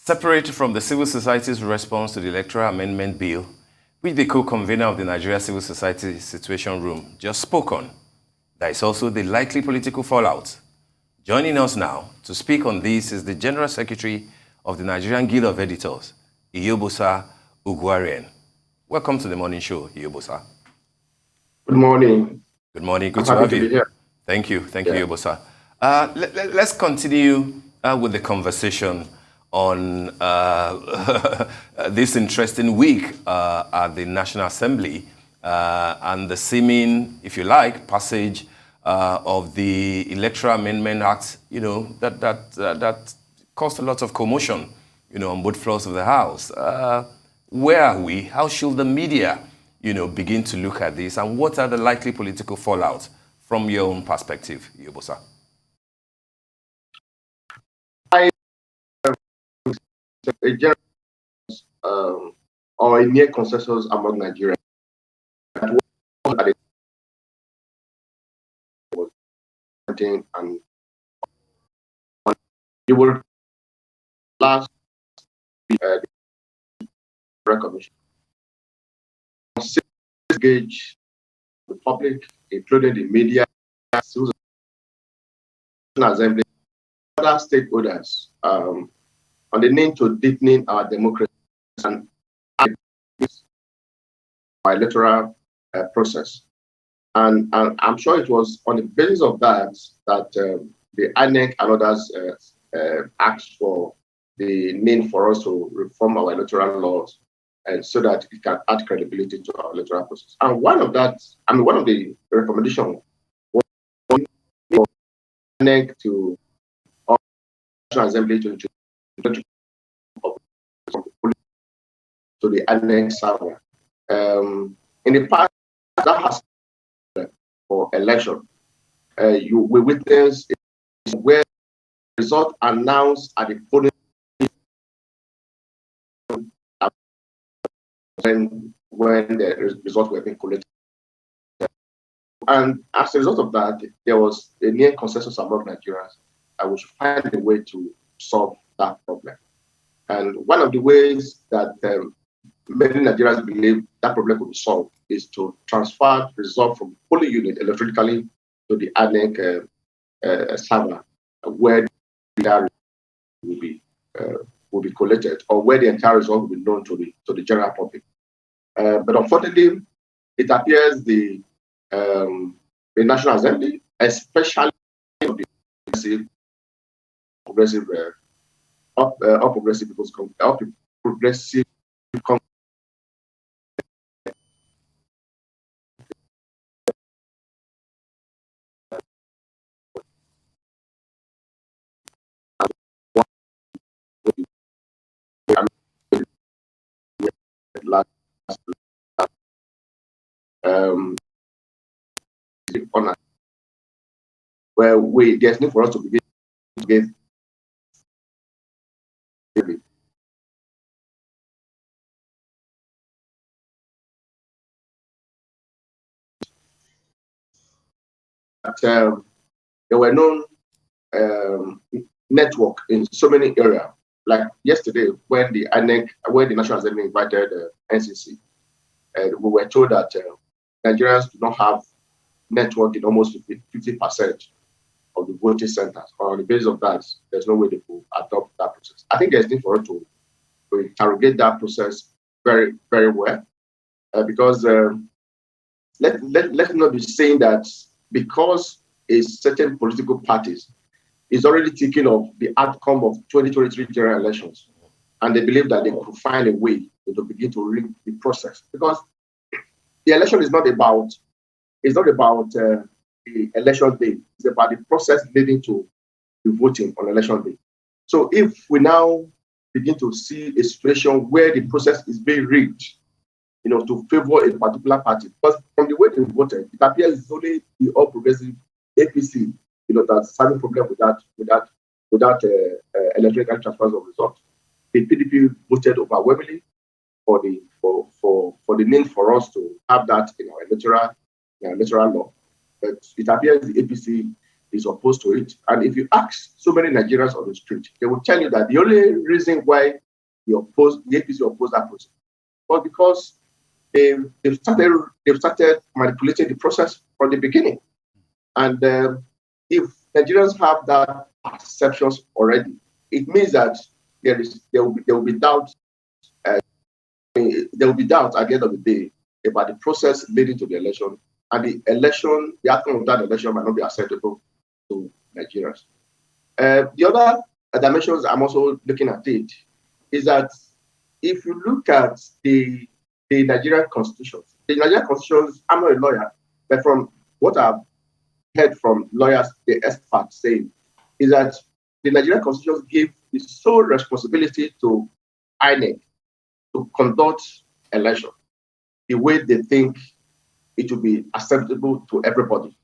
Separated from the civil society's response to the Electoral Amendment Bill, which the co-convener of the Nigeria Civil Society Situation Room just spoke on, there is also the likely political fallout. Joining us now to speak on this is the General Secretary of the Nigerian Guild of Editors, Iyobosa Uwagiaren. Welcome to the morning show, Iyobosa. Good morning. Good morning. Good to have you. Here. Thank you. Thank you, Iyobosa. Let's continue with the conversation on this interesting week at the National Assembly and the seeming, if you like, passage of the Electoral Amendment Act, that caused a lot of commotion, on both floors of the House. Where are we? How should the media, begin to look at this? And what are the likely political fallout from your own perspective, Iyobosa? A general or a near consensus among Nigerians that and you will last recognition engage the public, including the media, civil assembly, other stakeholders on the need to deepening our democracy and our electoral process. And I'm sure it was on the basis of that the INEC and others asked for the need for us to reform our electoral laws, and so that it can add credibility to our electoral process. And one of the recommendations was for INEC to National Assembly to the INEC server. In the past, that has for election, we witness where results announced at the polling when the results were being collected. And as a result of that, there was a near consensus among Nigerians that we should find a way to solve that problem. And one of the ways that many Nigerians believe that problem could be solved is to transfer results from polling unit electronically to the INEC server, where the will be collected, or where the entire result will be known to the general public. But unfortunately, it appears the National Assembly, especially the progressive people's progressive where there's need for us to begin to get there were no network in so many areas. Like yesterday, when the National Assembly invited NCC, we were told that Nigerians do not have network in almost 50% of the voting centers. On the basis of that, there's no way they will adopt that process. I think there's need for us to interrogate that process very, very well, because let's not be saying that because a certain political parties is already thinking of the outcome of 2023 general elections, and they believe that they could find a way to begin to rig the process. Because the election is not about the election day. It's about the process leading to the voting on election day. So if we now begin to see a situation where the process is being rigged, to favor a particular party, because from the way they voted, it appears it's only the All Progressive APC, that's having problem with that electronic transfers of results. The PDP voted overwhelmingly for the need for us to have that in our electoral law. But it appears the APC is opposed to it. And if you ask so many Nigerians on the street, they will tell you that the only reason why the APC opposed that process was because they've started manipulating the process from the beginning. And if Nigerians have that perceptions already, it means that there will be doubt. There will be doubt at the end of the day about the process leading to the election, and the outcome of that election might not be acceptable to Nigerians. The other dimensions I'm also looking at it is that if you look at the Nigerian constitutions, I'm not a lawyer, but from what I've heard from lawyers, the experts saying, is that the Nigerian constitutions give the sole responsibility to INEC to conduct election the way they think it will be acceptable to everybody.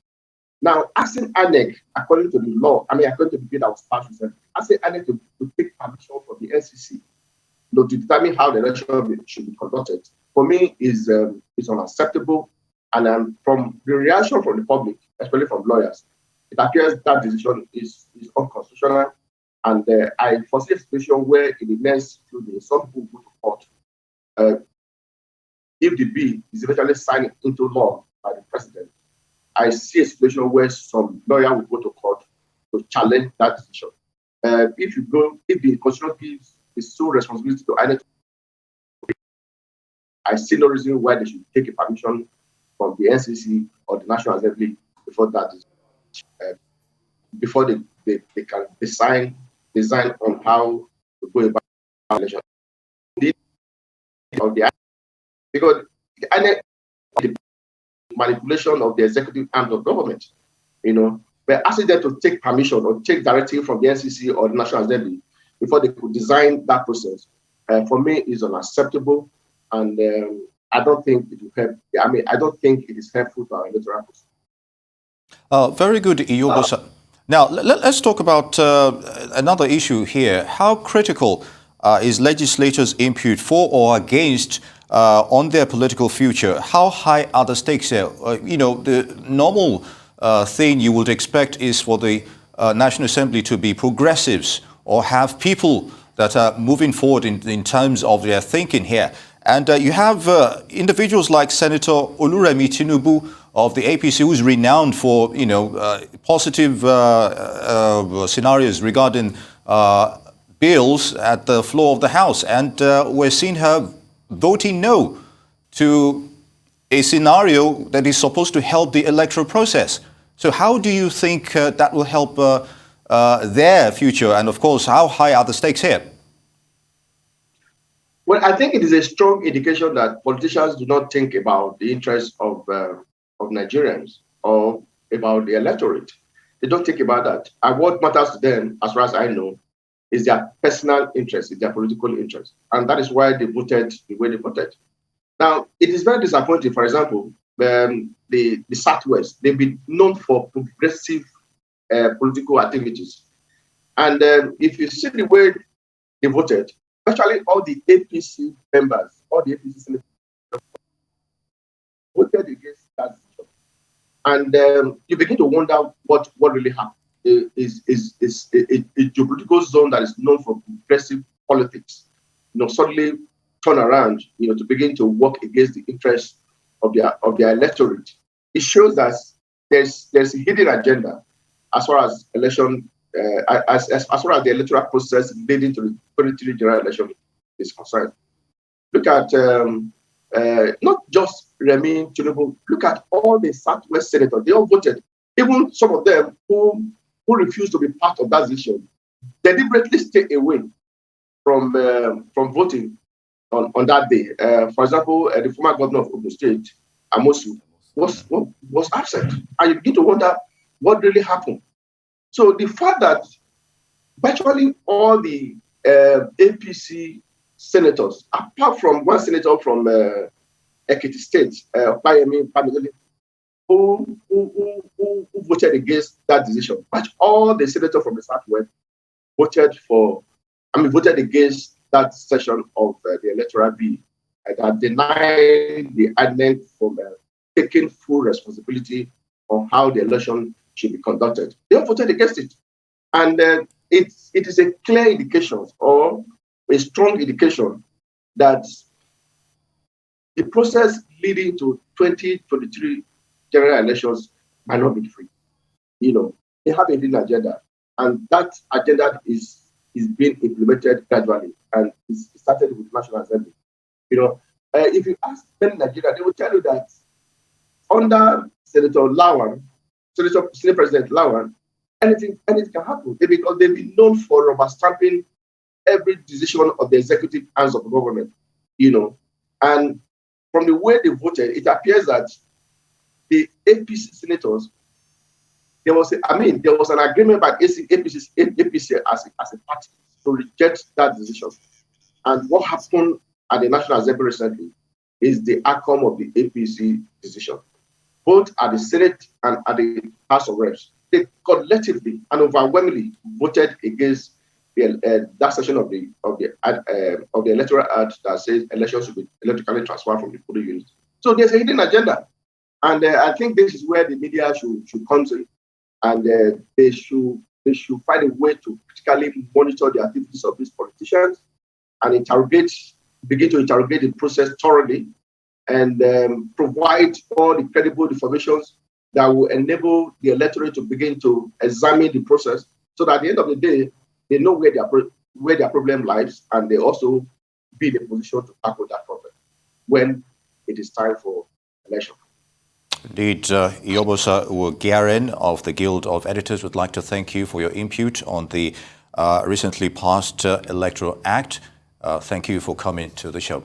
Now, asking INEC, according to the law, according to the bill that was passed recently, asking INEC to take permission from the NCC to determine how the election should be conducted, for me, is unacceptable. And from the reaction from the public, especially from lawyers, it appears that decision is unconstitutional. And I foresee a situation where in the next few days, some people will go to court. If the bill is eventually signed into law by the president, I see a situation where some lawyer will go to court to challenge that decision. If the constitution gives the sole responsibility to INEC, I see no reason why they should take a permission from the NCC or the National Assembly before that is before they can design on how to go about election. Because the manipulation of the executive arm of government, but asking them to take permission or take directive from the NCC or the National Assembly before they could design that process, for me, is unacceptable, and I don't think it will help. I don't think it is helpful to our electoral process. Very good, Iyobosa. Now, let's talk about another issue here. How critical is legislators' input for or against on their political future? How high are the stakes here? The normal thing you would expect is for the National Assembly to be progressives or have people that are moving forward in terms of their thinking here. And you have individuals like Senator Oluremi Tinubu of the APC, who is renowned for positive scenarios regarding bills at the floor of the House, and we're seeing her voting no to a scenario that is supposed to help the electoral process. So how do you think that will help their future? And of course, how high are the stakes here? Well, I think it is a strong indication that politicians do not think about the interests of Nigerians or about the electorate. They don't think about that. And what matters to them, as far as I know, is their personal interest, is their political interest. And that is why they voted the way they voted. Now, it is very disappointing, for example, the Southwest, they've been known for progressive political activities. And if you see the way they voted, virtually all the APC members, all the APC senators voted against that decision. And you begin to wonder what really happened. Is a geopolitical zone that is known for progressive politics, suddenly turn around, to begin to work against the interests of their electorate. It shows that there's a hidden agenda as far as election, as far as the electoral process leading to the 2023 general election is concerned. Look at not just Remi Tinubu. Look at all the Southwest senators. They all voted. Even some of them who refused to be part of that decision deliberately stay away from voting on that day. For example, the former governor of Ogun State, Amosu, was absent. And you begin to wonder what really happened. So the fact that virtually all the APC senators, apart from one senator from Ekiti State, Bayemi Pamidele, who voted against that decision, but all the senators from the Southwest voted against that section of the electoral bill that denied the INEC from taking full responsibility on how the election should be conducted. They voted against it. And it is a clear indication or a strong indication that the process leading to 2023 general elections might not be free. They have a hidden agenda, and that agenda is being implemented gradually, and it started with the National Assembly. If you ask many Nigerians, they will tell you that under Senate President Lawan, anything can happen because they've been known for rubber stamping every decision of the executive arms of the government. And from the way they voted, it appears that the APC senators, there was an agreement by APC as a party to reject that decision. And what happened at the National Assembly recently is the outcome of the APC decision. Both at the Senate and at the House of Reps, they collectively and overwhelmingly voted against that section of the Electoral Act that says elections should be electrically transferred from the polling units. So there's a hidden agenda, and I think this is where the media should come to, and they should find a way to critically monitor the activities of these politicians and begin to interrogate the process thoroughly, and provide all the credible information that will enable the electorate to begin to examine the process, so that at the end of the day, they know where their problem lies, and they also be in a position to tackle that problem when it is time for election. Indeed, Iyobosa Uwagiaren of the Guild of Editors would like to thank you for your input on the recently passed Electoral Act. Thank you for coming to the show.